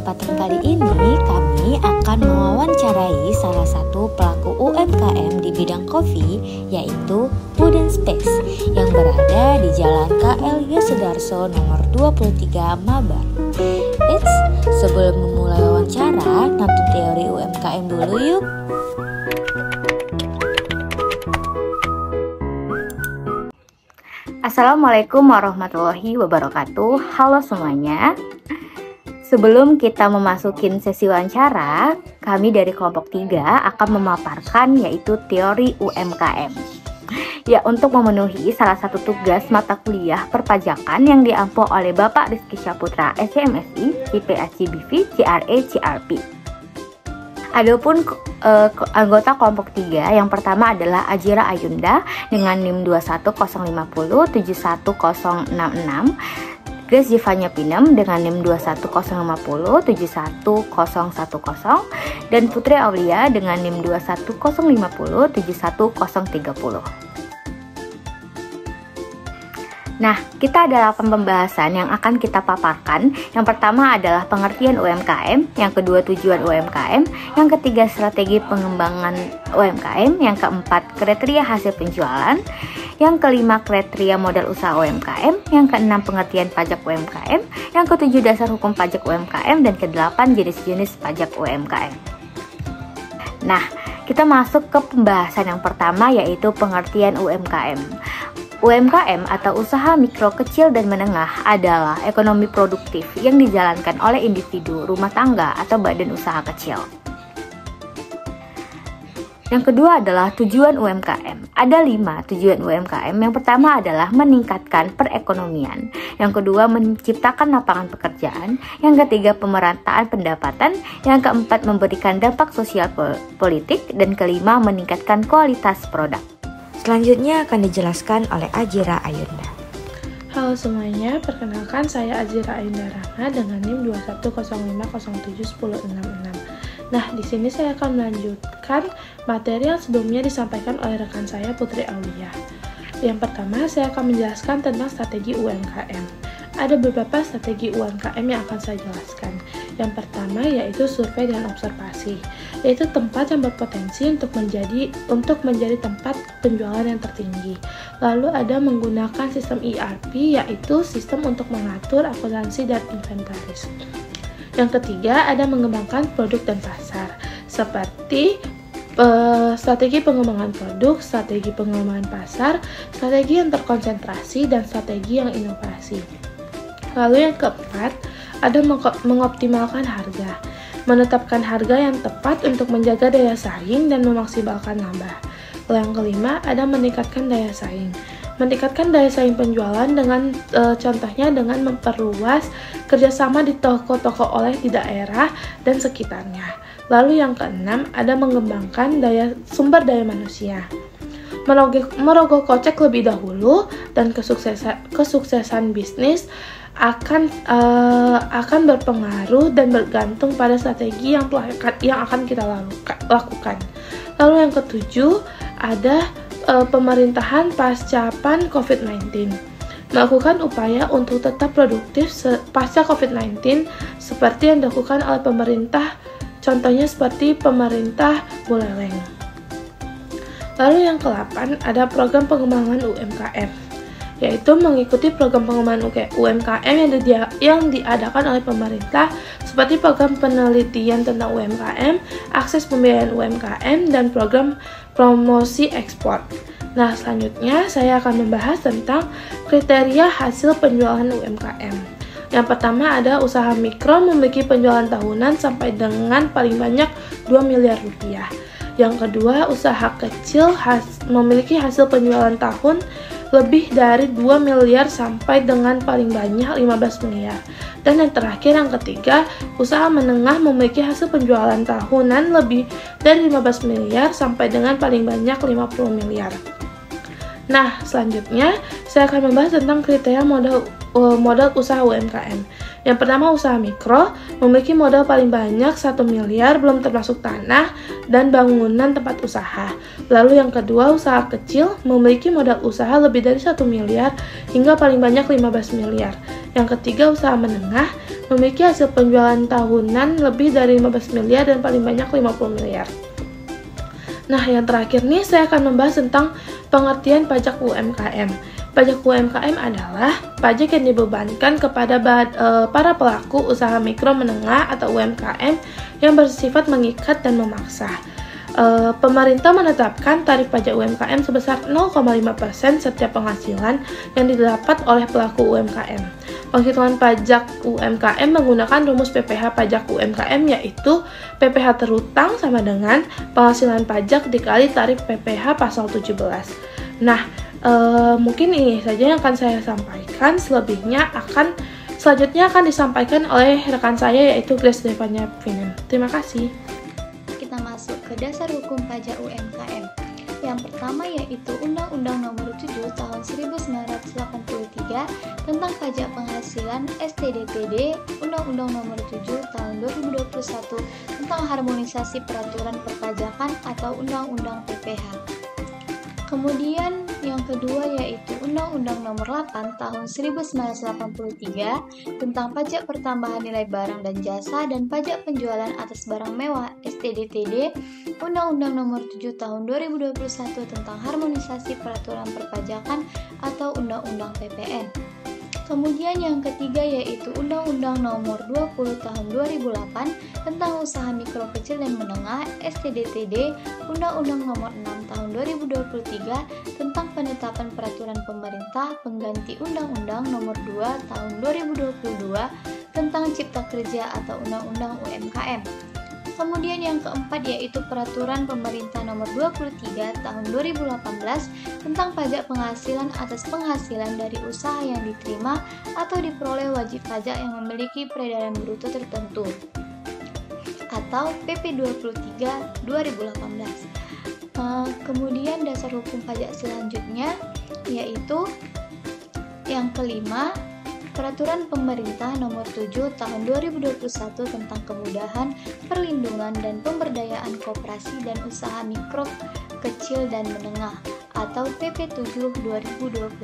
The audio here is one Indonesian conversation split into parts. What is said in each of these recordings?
kesempatan kali ini kami akan mewawancarai salah satu pelaku UMKM di bidang kopi, yaitu Wooden Space yang berada di Jalan KL Yosudarso nomor 23 Mabar. Eits, sebelum memulai wawancara, nonton teori UMKM dulu yuk. Assalamualaikum warahmatullahi wabarakatuh. Halo semuanya. Sebelum kita memasukin sesi wawancara, kami dari kelompok 3 akan memaparkan yaitu teori UMKM. Ya, untuk memenuhi salah satu tugas mata kuliah perpajakan yang diampu oleh Bapak Rizky Syaputra SCMSI, IPACBV, CRA, CRP. Adapun anggota kelompok 3 yang pertama adalah Ajira Ayunda dengan NIM 21050-71066, Grace Jivanya Pinem dengan NIM 21050-71010, dan Putri Aulia dengan NIM 21050-71030. Nah, kita ada 8 pembahasan yang akan kita paparkan. Yang pertama adalah pengertian UMKM, yang kedua tujuan UMKM, yang ketiga strategi pengembangan UMKM, yang keempat kriteria hasil penjualan, yang kelima kriteria modal usaha UMKM, yang keenam pengertian pajak UMKM, yang ketujuh dasar hukum pajak UMKM, dan kedelapan jenis-jenis pajak UMKM. Nah, kita masuk ke pembahasan yang pertama yaitu pengertian UMKM. UMKM atau usaha mikro, kecil, dan menengah adalah ekonomi produktif yang dijalankan oleh individu, rumah tangga, atau badan usaha kecil. Yang kedua adalah tujuan UMKM. Ada 5 tujuan UMKM. Yang pertama adalah meningkatkan perekonomian. Yang kedua menciptakan lapangan pekerjaan. Yang ketiga pemerataan pendapatan. Yang keempat memberikan dampak sosial politik. Dan kelima meningkatkan kualitas produk. Selanjutnya akan dijelaskan oleh Ajira Ayunda. Halo semuanya, perkenalkan saya Ajira Ayunda Rana dengan NIM 21050701066. Nah, di sini saya akan melanjutkan materi yang sebelumnya disampaikan oleh rekan saya Putri Aulia. Yang pertama, saya akan menjelaskan tentang strategi UMKM. Ada beberapa strategi UMKM yang akan saya jelaskan. Yang pertama yaitu survei dan observasi, yaitu tempat yang berpotensi untuk menjadi tempat penjualan yang tertinggi. Lalu ada menggunakan sistem ERP, yaitu sistem untuk mengatur akuntansi dan inventaris. Yang ketiga ada mengembangkan produk dan pasar, seperti strategi pengembangan produk, strategi pengembangan pasar, strategi yang terkonsentrasi, dan strategi yang inovasi. Lalu yang keempat, ada mengoptimalkan harga, menetapkan harga yang tepat untuk menjaga daya saing dan memaksimalkan laba. Lalu yang kelima, ada meningkatkan daya saing. Meningkatkan daya saing penjualan dengan contohnya dengan memperluas kerjasama di toko-toko oleh di daerah dan sekitarnya. Lalu yang keenam, ada mengembangkan sumber daya manusia. Merogoh kocek lebih dahulu dan kesuksesan bisnis akan berpengaruh dan bergantung pada strategi yang akan kita lakukan. Lalu yang ketujuh ada pemerintahan pascapan COVID-19. Melakukan upaya untuk tetap produktif pasca COVID-19 seperti yang dilakukan oleh pemerintah, contohnya seperti pemerintah Buleleng. Lalu yang ke-8 ada program pengembangan UMKM, yaitu mengikuti program pengembangan UMKM yang diadakan oleh pemerintah seperti program penelitian tentang UMKM, akses pembiayaan UMKM, dan program promosi ekspor. Nah, selanjutnya saya akan membahas tentang kriteria hasil penjualan UMKM. Yang pertama ada usaha mikro memiliki penjualan tahunan sampai dengan paling banyak 2 miliar rupiah. Yang kedua, usaha kecil memiliki hasil penjualan tahun lebih dari 2 miliar sampai dengan paling banyak 15 miliar. Dan yang terakhir, yang ketiga, usaha menengah memiliki hasil penjualan tahunan lebih dari 15 miliar sampai dengan paling banyak 50 miliar. Nah, selanjutnya saya akan membahas tentang kriteria modal usaha UMKM. Yang pertama, usaha mikro memiliki modal paling banyak 1 miliar belum termasuk tanah dan bangunan tempat usaha. Lalu yang kedua, usaha kecil memiliki modal usaha lebih dari 1 miliar hingga paling banyak 15 miliar. Yang ketiga, usaha menengah memiliki hasil penjualan tahunan lebih dari 15 miliar dan paling banyak 50 miliar. Nah, yang terakhir nih saya akan membahas tentang pengertian pajak UMKM. Pajak UMKM adalah pajak yang dibebankan kepada para pelaku usaha mikro menengah atau UMKM yang bersifat mengikat dan memaksa. Pemerintah menetapkan tarif pajak UMKM sebesar 0,5% setiap penghasilan yang didapat oleh pelaku UMKM. Penghitungan pajak UMKM menggunakan rumus PPh pajak UMKM, yaitu PPh terutang sama dengan penghasilan pajak dikali tarif PPh pasal 17. Nah, mungkin ini saja yang akan saya sampaikan. Selanjutnya akan disampaikan oleh rekan saya, yaitu Grace Devanya Vinen. Terima kasih. Kita masuk ke dasar hukum pajak UMKM. Yang pertama yaitu Undang-Undang Nomor 7 Tahun 1983 tentang Pajak Penghasilan (STDTD), Undang-Undang Nomor 7 Tahun 2021 tentang Harmonisasi Peraturan Perpajakan atau Undang-Undang PPh. Kemudian yang kedua yaitu Undang-Undang Nomor 8 Tahun 1983 tentang Pajak Pertambahan Nilai Barang dan Jasa dan Pajak Penjualan Atas Barang Mewah (STDTD), Undang-Undang Nomor 7 Tahun 2021 tentang Harmonisasi Peraturan Perpajakan atau Undang-Undang PPN. Kemudian yang ketiga yaitu Undang-Undang Nomor 20 Tahun 2008 tentang Usaha Mikro Kecil dan Menengah (STDTD), Undang-Undang Nomor 6 Tahun 2023 tentang Penetapan Peraturan Pemerintah pengganti Undang-Undang Nomor 2 Tahun 2022 tentang Cipta Kerja atau Undang-Undang UMKM. Kemudian yang keempat yaitu Peraturan Pemerintah Nomor 23 Tahun 2018 tentang Pajak Penghasilan atas penghasilan dari usaha yang diterima atau diperoleh wajib pajak yang memiliki peredaran bruto tertentu atau PP 23 2018. Kemudian dasar hukum pajak selanjutnya yaitu yang kelima, Peraturan Pemerintah Nomor 7 Tahun 2021 tentang Kemudahan, Perlindungan dan Pemberdayaan Koperasi dan Usaha Mikro, Kecil dan Menengah atau PP 7 2021.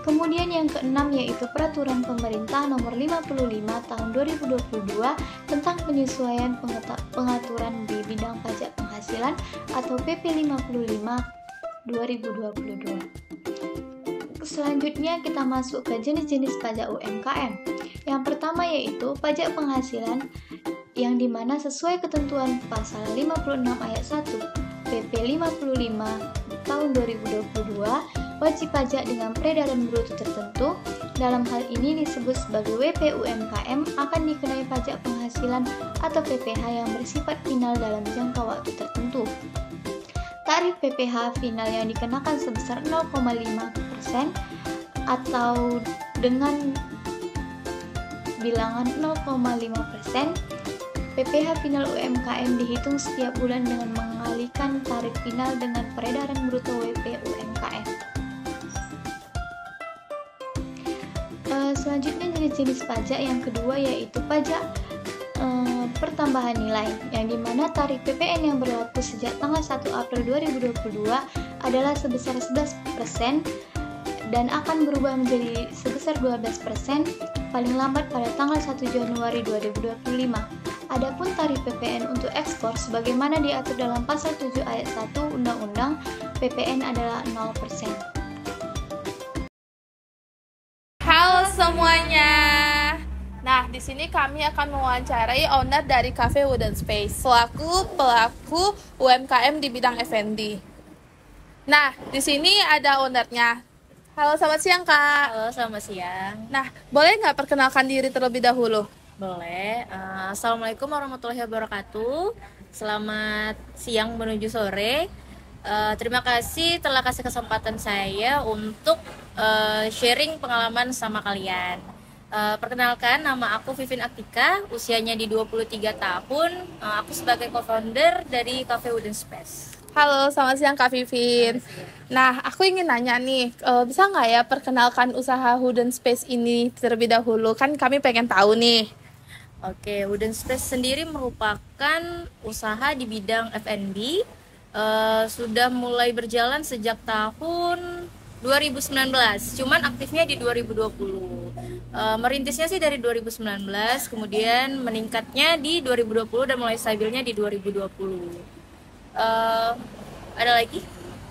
Kemudian yang keenam yaitu Peraturan Pemerintah Nomor 55 Tahun 2022 tentang Penyesuaian Pengaturan di Bidang Pajak Penghasilan atau PP 55 2022. Selanjutnya kita masuk ke jenis-jenis pajak UMKM. Yang pertama yaitu pajak penghasilan yang dimana sesuai ketentuan pasal 56 ayat 1 PP 55 tahun 2022 wajib pajak dengan peredaran bruto tertentu. Dalam hal ini disebut sebagai WP UMKM akan dikenai pajak penghasilan atau PPh yang bersifat final dalam jangka waktu tertentu. Tarif PPh final yang dikenakan sebesar 0,5% atau dengan bilangan 0,5%. PPh final UMKM dihitung setiap bulan dengan mengalihkan tarif final dengan peredaran bruto WP UMKM. Selanjutnya jenis-jenis pajak yang kedua yaitu pajak pertambahan nilai, yang dimana tarif PPN yang berlaku sejak tanggal 1 April 2022 adalah sebesar 11% dan akan berubah menjadi sebesar 12% paling lambat pada tanggal 1 Januari 2025. Adapun tarif PPN untuk ekspor sebagaimana diatur dalam pasal 7 ayat 1 Undang-Undang PPN adalah 0%. Halo semuanya. Nah, di sini kami akan mewawancarai owner dari Cafe Wooden Space selaku pelaku UMKM di bidang F&B. Nah, di sini ada ownernya. Halo, selamat siang Kak. Halo, selamat siang. Nah, boleh nggak perkenalkan diri terlebih dahulu? Boleh. Assalamualaikum warahmatullahi wabarakatuh. Selamat siang menuju sore. Terima kasih telah kasih kesempatan saya untuk sharing pengalaman sama kalian. Perkenalkan, nama aku Vivin Aktika, usianya di 23 tahun. Aku sebagai co-founder dari Cafe Wooden Space. Halo, selamat siang Kak Vivin. Nah, aku ingin nanya nih, bisa nggak ya perkenalkan usaha Wooden Space ini terlebih dahulu? Kan kami pengen tahu nih. Oke, Wooden Space sendiri merupakan usaha di bidang F&B. Sudah mulai berjalan sejak tahun 2019, cuman aktifnya di 2020. Merintisnya sih dari 2019, kemudian meningkatnya di 2020 dan mulai stabilnya di 2020. Ada lagi?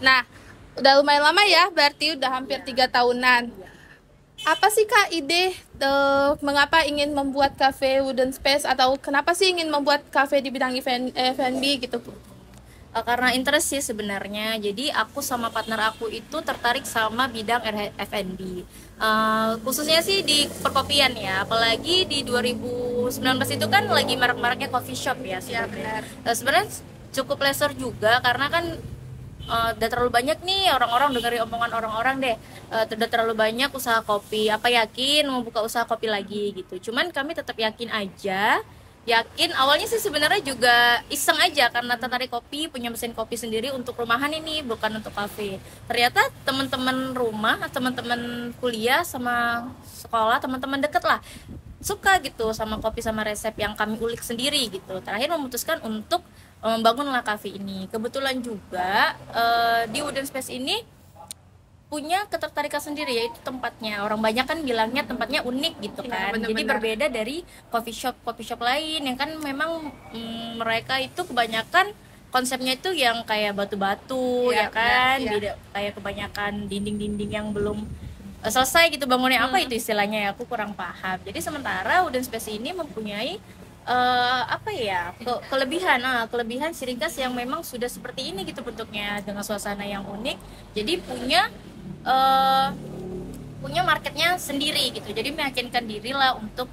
Nah, udah lumayan lama ya, berarti udah hampir 3 tahunan. Apa sih Kak ide mengapa ingin membuat cafe Wooden Space, atau kenapa sih ingin membuat cafe di bidang F&B gitu? Karena interest sih sebenarnya. Jadi aku sama partner aku itu tertarik sama bidang F&B. Khususnya sih di perkopian ya. Apalagi di 2019 itu kan lagi marak-maraknya coffee shop ya sebenarnya. Sebenarnya cukup leisure juga karena kan udah terlalu banyak nih orang-orang dengerin omongan orang-orang deh. Udah terlalu banyak usaha kopi. Apa yakin mau buka usaha kopi lagi gitu. Cuman kami tetap yakin aja. Yakin awalnya sih sebenarnya juga iseng aja karena tertarik kopi, punya mesin kopi sendiri untuk rumahan ini, bukan untuk kafe. Ternyata teman-teman rumah, teman-teman kuliah sama sekolah, teman-teman deket lah suka gitu sama kopi sama resep yang kami ulik sendiri gitu. Terakhir memutuskan untuk membangunlah kafe ini. Kebetulan juga di Wooden Space ini punya ketertarikan sendiri, yaitu tempatnya. Orang banyak kan bilangnya tempatnya unik gitu kan. Ya, jadi berbeda dari coffee shop lain yang kan memang mereka itu kebanyakan konsepnya itu yang kayak batu-batu ya kan, kayak kebanyakan dinding-dinding yang belum selesai gitu bangunnya. Apa itu istilahnya ya, aku kurang paham. Jadi sementara Wooden Space ini mempunyai kelebihan ciri khas yang memang sudah seperti ini gitu bentuknya, dengan suasana yang unik. Jadi punya marketnya sendiri gitu. Jadi meyakinkan diri lah untuk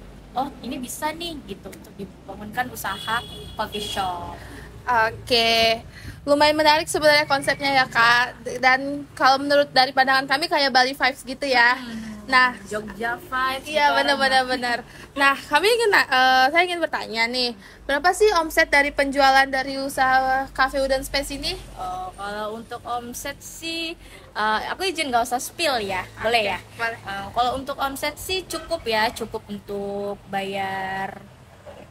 ini bisa nih gitu untuk dibangunkan usaha coffee shop. Oke, lumayan menarik sebenarnya konsepnya ya Kak. Dan kalau menurut dari pandangan kami kayak Bali vibes gitu ya. Nah, Jogja vibes. Iya benar. Nah, saya ingin bertanya nih, berapa sih omset dari penjualan dari usaha Cafe Wooden Space ini? Kalau untuk omset sih, aku izin nggak usah spill ya, boleh ya? Boleh. Kalau untuk omset sih cukup untuk bayar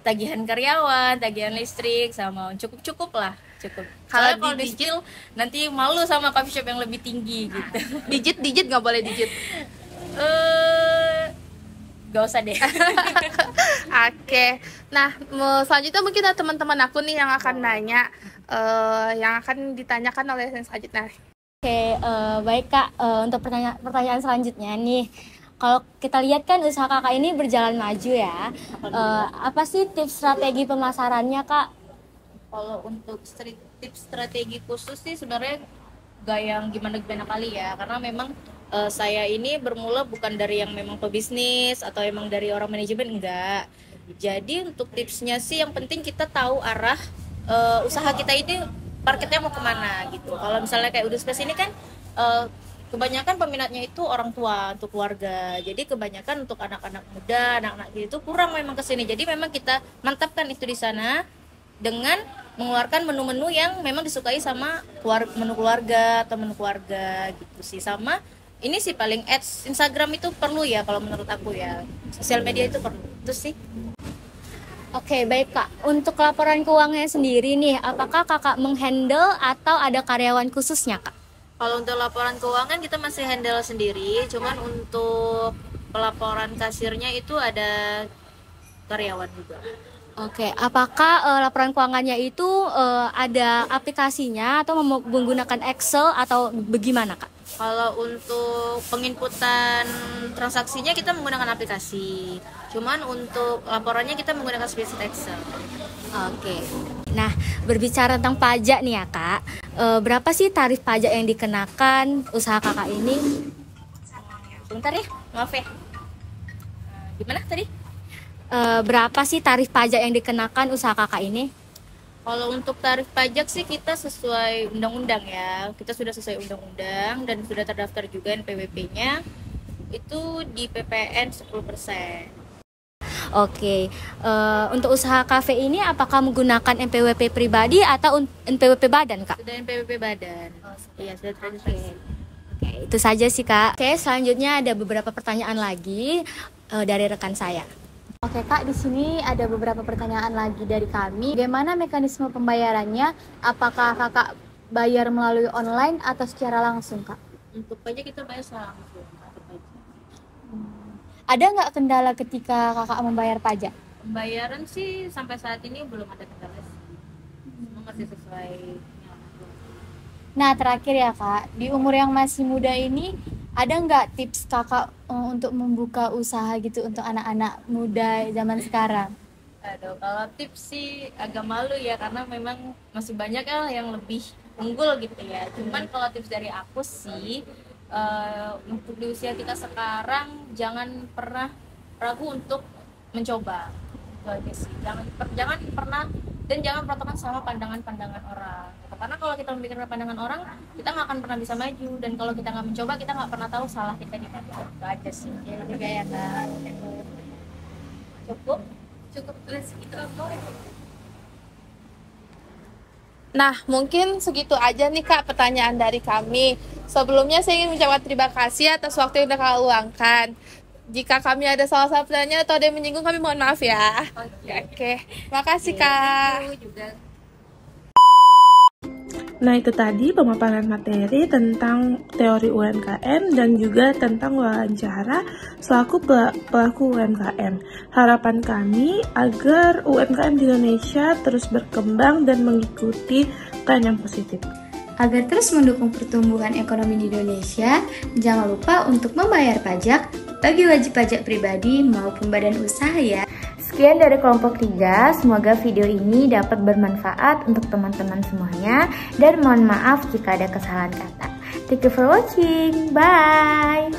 tagihan karyawan, tagihan listrik, sama cukup lah. Kalau di spill nanti malu sama coffee shop yang lebih tinggi gitu. Digit nggak boleh digit. Gak usah deh. Oke. Nah, selanjutnya mungkin ada teman-teman aku nih yang akan nanya, yang akan ditanyakan oleh yang selanjutnya. Oke, baik Kak. Untuk pertanyaan selanjutnya nih, kalau kita lihat kan usaha Kakak ini berjalan maju ya. Apa sih tips strategi pemasarannya Kak? Kalau untuk tips strategi khusus sih sebenarnya gak yang gimana kali ya, karena memang saya ini bermula bukan dari yang memang pebisnis atau emang dari orang manajemen, enggak. Jadi untuk tipsnya sih yang penting kita tahu arah usaha kita ini marketnya mau kemana gitu. Kalau misalnya kayak Wooden Space ini kan kebanyakan peminatnya itu orang tua, untuk keluarga. Jadi kebanyakan untuk anak-anak muda, anak-anak gitu kurang memang kesini. Jadi memang kita mantapkan itu di sana dengan mengeluarkan menu-menu yang memang disukai sama menu keluarga atau menu keluarga gitu sih. Sama ini sih paling ads Instagram itu perlu ya kalau menurut aku ya. Sosial media itu perlu. Itu sih. Oke, baik Kak. Untuk laporan keuangannya sendiri nih, apakah Kakak menghandle atau ada karyawan khususnya Kak? Kalau untuk laporan keuangan kita masih handle sendiri, cuman untuk pelaporan kasirnya itu ada karyawan juga. Oke, apakah laporan keuangannya itu ada aplikasinya atau menggunakan Excel atau bagaimana Kak? Kalau untuk penginputan transaksinya kita menggunakan aplikasi, cuman untuk laporannya kita menggunakan spreadsheet Excel. Oke. Nah, berbicara tentang pajak nih ya Kak, berapa sih tarif pajak yang dikenakan usaha Kakak ini? Sebentar ya, maaf ya. Gimana tadi? Berapa sih tarif pajak yang dikenakan usaha Kakak ini? Kalau untuk tarif pajak sih kita sesuai undang-undang ya. Kita sudah sesuai undang-undang dan sudah terdaftar juga NPWP-nya. Itu di PPN 10%. Oke. Untuk usaha kafe ini apakah menggunakan NPWP pribadi atau NPWP badan, Kak? Sudah NPWP badan. Iya, sudah terdaftar. Oke, itu saja sih, Kak. Oke, selanjutnya ada beberapa pertanyaan lagi dari rekan saya. Oke Kak, di sini ada beberapa pertanyaan lagi dari kami. Bagaimana mekanisme pembayarannya? Apakah Kakak bayar melalui online atau secara langsung, Kak? Untuk pajak kita bayar secara langsung. Ada nggak kendala ketika kakak membayar pajak? Pembayaran sih sampai saat ini belum ada kendala sih. Semua masih sesuai. Nah, terakhir ya kak, di umur yang masih muda ini ada nggak tips kakak untuk membuka usaha gitu untuk anak-anak muda zaman sekarang? Aduh, kalau tips sih agak malu ya, karena memang masih banyak yang lebih unggul gitu ya. Cuman kalau tips dari aku sih, untuk di usia kita sekarang jangan pernah ragu untuk mencoba. Itu aja sih. Jangan pernah, dan jangan berpatokan sama pandangan-pandangan orang. Karena kalau kita memikirkan pandangan orang, kita nggak akan pernah bisa maju. Dan kalau kita nggak mencoba, kita nggak pernah tahu salah kita di mana. Itu aja sih. Ya juga ya kak. Cukup tulis gitu apa? Nah, mungkin segitu aja nih Kak pertanyaan dari kami. Sebelumnya saya ingin mengucapkan terima kasih atas waktu yang sudah Kak luangkan. Jika kami ada salah-salah pertanyaan atau ada yang menyinggung, kami mohon maaf ya. Oke. Makasih Kak. Juga. Nah, itu tadi pemaparan materi tentang teori UMKM dan juga tentang wawancara selaku pelaku UMKM. Harapan kami agar UMKM di Indonesia terus berkembang dan mengikuti tren yang positif. Agar terus mendukung pertumbuhan ekonomi di Indonesia, jangan lupa untuk membayar pajak bagi wajib pajak pribadi maupun badan usaha ya. Sekian dari kelompok 3, semoga video ini dapat bermanfaat untuk teman-teman semuanya, dan mohon maaf jika ada kesalahan kata. Thank you for watching, bye!